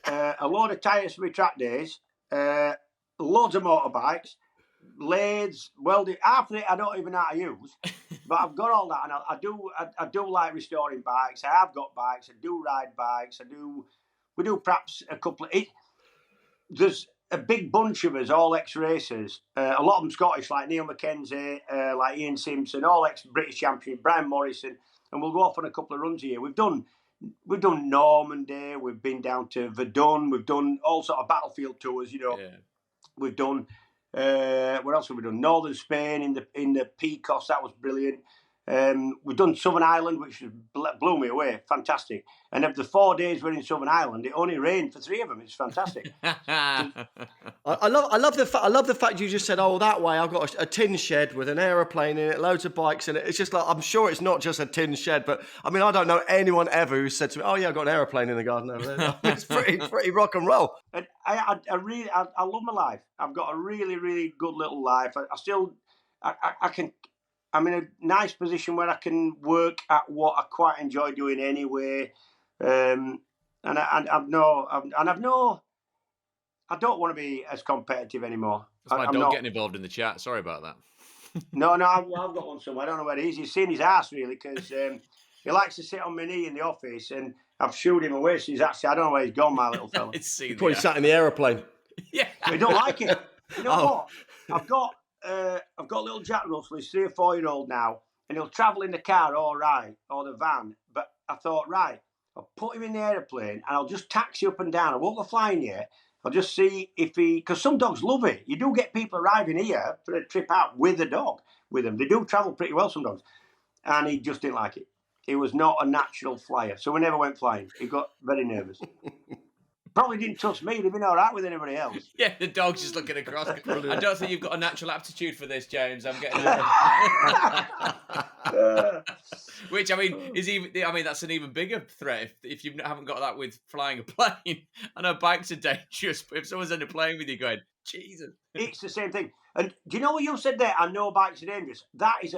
a load of tyres for my track days, loads of motorbikes, lathes, welding. Half of it I don't even know how to use, but I've got all that, and I do like restoring bikes. I have got bikes. I do ride bikes. We do perhaps a couple of. There's a big bunch of us, all ex-racers. A lot of them Scottish, like Neil Mackenzie, like Ian Simpson, all ex-British champion, Brian Morrison. and we'll go off on a couple of runs a year. We've done Normandy, we've been down to Verdun, we've done all sort of battlefield tours, you know. Yeah. We've done what else have we done? Northern Spain in the Picos, that was brilliant. We've done Southern Ireland, which blew me away, fantastic. And of the 4 days we're in Southern Ireland, it only rained for 3 of them. It's fantastic. I love the fact you just said, oh, that way I've got a tin shed with an aeroplane in it, loads of bikes in it. It's just like, I'm sure it's not just a tin shed, but I mean, I don't know anyone ever who said to me, oh yeah, I've got an aeroplane in the garden over there. It's pretty rock and roll. And I love my life. I've got a really, really good little life. I'm in a nice position where I can work at what I quite enjoy doing anyway. I don't want to be as competitive anymore. That's my dog getting involved in the chat. Sorry about that. No, I've got one somewhere. I don't know where he is. He's seen his ass really, because he likes to sit on my knee in the office, and I've shooed him away. So I don't know where he's gone, my little fella. He probably sat in the aeroplane. Yeah, he don't like it. You know what? I've got little Jack Russell. He's 3 or 4 year old now, and he'll travel in the car all right, or the van. But I thought, right, I'll put him in the aeroplane and I'll just taxi up and down. I won't go flying yet. I'll just see if because some dogs love it. You do get people arriving here for a trip out with a dog with them. They do travel pretty well, some dogs. And he just didn't like it. He was not a natural flyer. So we never went flying. He got very nervous. Probably didn't trust me. He'd have been all right with anybody else. Yeah, the dog's just looking across. I don't think you've got a natural aptitude for this, James. I'm getting which, I mean, that's an even bigger threat if you haven't got that with flying a plane. I know bikes are dangerous, but if someone's in a plane with you going, Jesus. It's the same thing. And do you know what you said there? I know bikes are dangerous. That is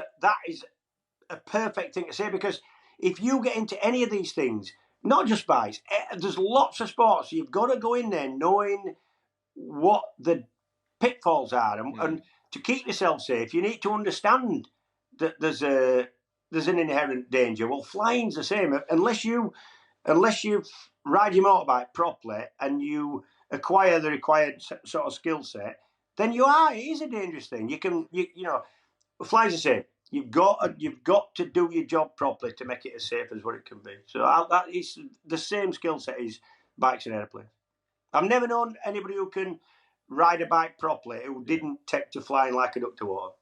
a perfect thing to say, because if you get into any of these things, not just bikes, there's lots of sports. You've got to go in there knowing what the pitfalls are, and to keep yourself safe, you need to understand that there's an inherent danger. Well, flying's the same. Unless you ride your motorbike properly and you acquire the required sort of skill set, then it is a dangerous thing. Flying's the same. You've got to do your job properly to make it as safe as what it can be. So that is the same skill set as bikes and airplanes. I've never known anybody who can ride a bike properly who didn't take to flying like a duck to water.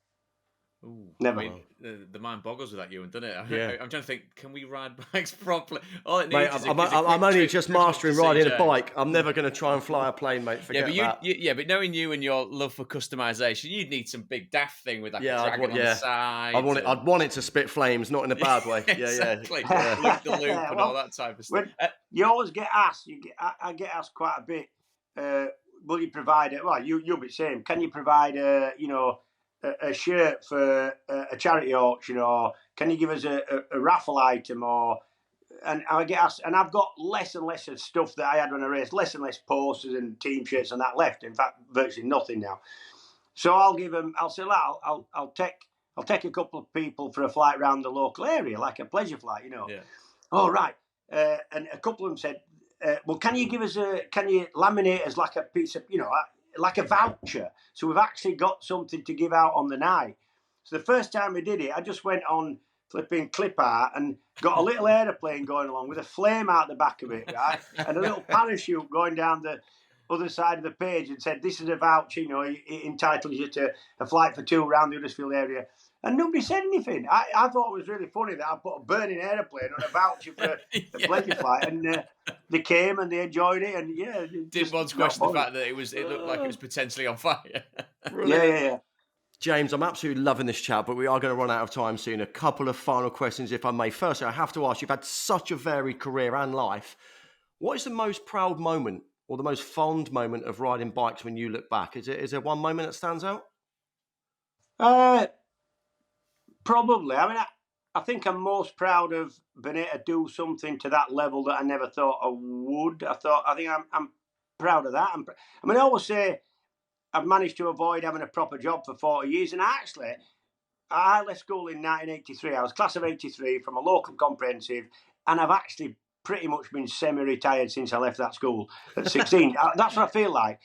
Ooh, never. I mean, the mind boggles with that, Ewan, doesn't it? Yeah. I'm trying to think, can we ride bikes properly? All it needs mate, is I'm only just mastering riding a bike. I'm never going to try and fly a plane, mate. Forget that. But knowing you and your love for customization, you'd need some big daft thing with a dragon on the side. I'd want it to spit flames, not in a bad way. Exactly. Yeah. Loop the loop and all that type of stuff. You always get asked. I get asked quite a bit. Will you provide it? Well, you'll be saying, can you provide a shirt for a charity auction, or can you give us a raffle item, and I get asked, and I've got less and less of stuff that I had when I raced, less and less posters and team shirts and that left. In fact, virtually nothing now. So I'll give them. I'll say, I'll take a couple of people for a flight around the local area, like a pleasure flight, Yeah. Oh right. And a couple of them said, well, can you laminate us like a piece of, like a voucher? So we've actually got something to give out on the night. So the first time we did it, I just went on flipping clip art and got a little aeroplane going along with a flame out the back of it, right? And a little parachute going down the other side of the page, and said, this is a voucher, it entitles you to a flight for 2 around the Huddersfield area. And nobody said anything. I thought it was really funny that I put a burning airplane on a voucher for a pleasure flight, and they came and they enjoyed it. And did once question the fact that it looked like it was potentially on fire. Yeah. James, I'm absolutely loving this chat, but we are going to run out of time soon. A couple of final questions, if I may. Firstly, I have to ask, you've had such a varied career and life. What is the most proud moment or the most fond moment of riding bikes when you look back? Is there one moment that stands out? Probably. I mean, I think I'm most proud of being able to do something to that level that I never thought I would. I think I'm proud of that. I always say I've managed to avoid having a proper job for 40 years. And actually, I left school in 1983. I was class of 83 from a local comprehensive, and I've actually pretty much been semi-retired since I left that school at 16. That's what I feel like.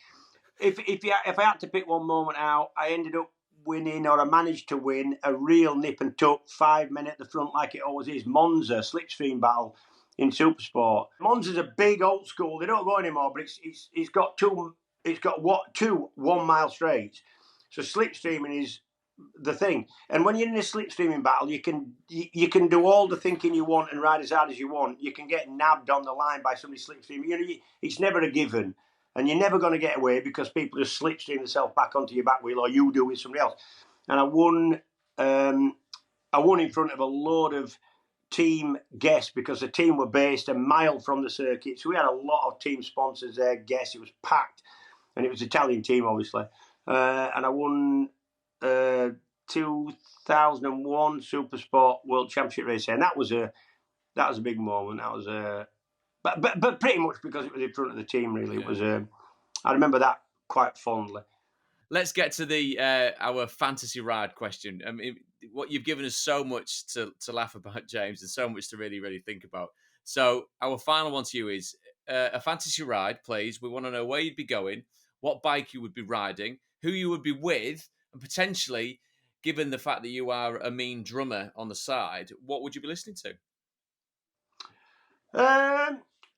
If I had to pick one moment out, I ended up winning, or I managed to win a real nip and tuck 5 men at the front like it always is. Monza slipstream battle in Supersport. Monza's a big old school. They don't go anymore, but it's got two 1 mile straights. So slipstreaming is the thing. And when you're in a slipstreaming battle, you can do all the thinking you want and ride as hard as you want. You can get nabbed on the line by somebody slipstreaming. It's never a given. And you're never going to get away because people just slipstream themselves back onto your back wheel, or you do with somebody else. And I won in front of a load of team guests because the team were based a mile from the circuit. So we had a lot of team sponsors there, guests. It was packed. And it was an Italian team, obviously. And I won 2001 Supersport World Championship race. And that was a big moment. That was But pretty much because it was in front of the team, really. It was. I remember that quite fondly. Let's get to our fantasy ride question. I mean, what you've given us so much to laugh about, James, and so much to really, really think about. So our final one to you is a fantasy ride, please. We want to know where you'd be going, what bike you would be riding, who you would be with, and potentially, given the fact that you are a mean drummer on the side, what would you be listening to?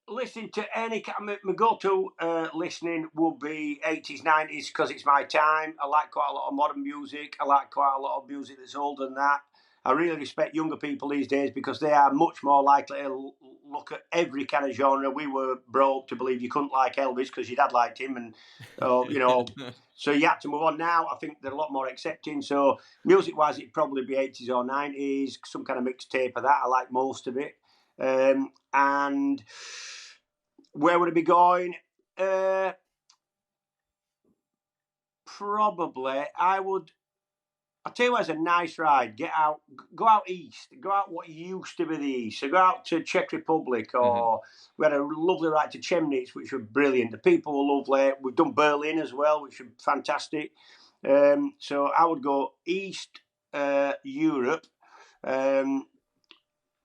Listening to any my go-to listening would be 80s, 90s because it's my time. I like quite a lot of modern music. I like quite a lot of music that's older than that. I really respect younger people these days because they are much more likely to look at every kind of genre. We were broke to believe you couldn't like Elvis because your dad liked him, and so you had to move on. Now I think they're a lot more accepting. So music-wise, it'd probably be 80s or 90s, some kind of mixtape of that. I like most of it. And where would it be going? Probably I'll tell you where's a nice ride. Go out east. Go out what used to be the east. So go out to Czech Republic, or we had a lovely ride to Chemnitz, which were brilliant. The people were lovely. We've done Berlin as well, which were fantastic. So I would go East Europe.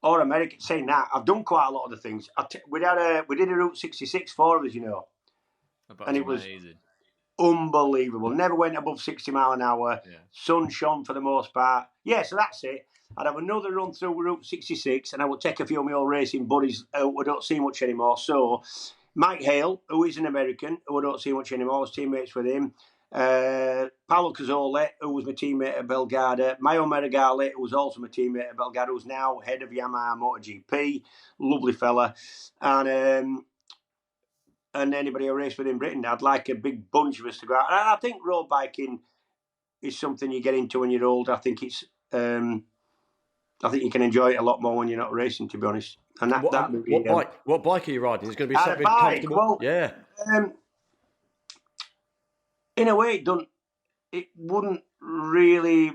Or America. Saying that, I've done quite a lot of the things. We did a Route 66 for us, and it was amazing. Unbelievable. Never went above 60 mile an hour. Yeah. Sun shone for the most part. Yeah, so that's it. I'd have another run through Route 66, and I would take a few of my old racing buddies who I don't see much anymore. So Mike Hale, who is an American, who I don't see much anymore, I was teammates with him. Paolo Cazzoli, who was my teammate at Belgarda, Maio Meregali, who was also my teammate at Belgarda, who's now head of Yamaha MotoGP, lovely fella, and anybody who raced with in Britain. I'd like a big bunch of us to go out. And I think road biking is something you get into when you're old. I think it's I think you can enjoy it a lot more when you're not racing, to be honest. And what bike are you riding? Is it going to be something comfortable? Well, yeah. In a way, it wouldn't really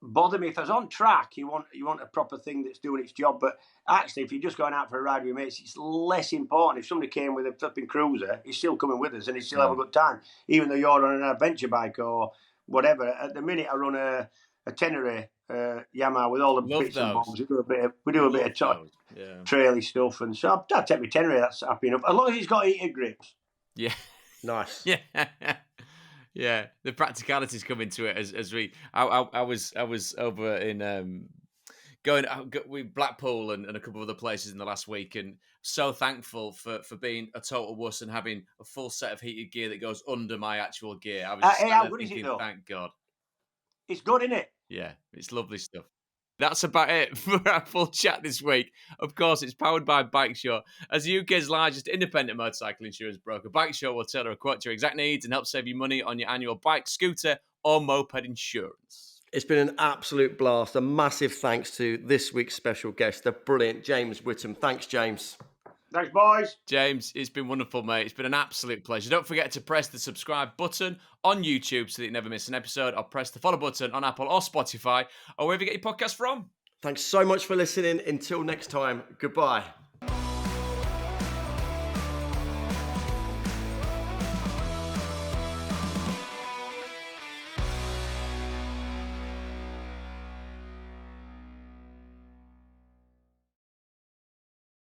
bother me if I was on track. You want a proper thing that's doing its job. But actually, if you're just going out for a ride with your mates, it's less important. If somebody came with a flipping cruiser, he's still coming with us and he's still have a good time, even though you're on an adventure bike or whatever. At the minute, I run a Tenere Yamaha with all the bits and bobs. We do a bit of traily stuff, and so I'd take my Tenere. That's happy enough, as long as it's got heated grips. Yeah, nice. Yeah. Yeah, the practicalities come into it as we. I was over in going with Blackpool and a couple of other places in the last week, and so thankful for being a total wuss and having a full set of heated gear that goes under my actual gear. I was just how good is it, though? Thank God. It's good, isn't it? Yeah, it's lovely stuff. That's about it for our full chat this week. Of course, it's powered by bikesure. As the UK's largest independent motorcycle insurance broker, bikesure will tailor a quote to your exact needs and help save you money on your annual bike, scooter, or moped insurance. It's been an absolute blast. A massive thanks to this week's special guest, the brilliant James Whitham. Thanks, James. Thanks, boys. James, it's been wonderful, mate. It's been an absolute pleasure. Don't forget to press the subscribe button on YouTube so that you never miss an episode, or press the follow button on Apple or Spotify, or wherever you get your podcast from. Thanks so much for listening. Until next time, goodbye.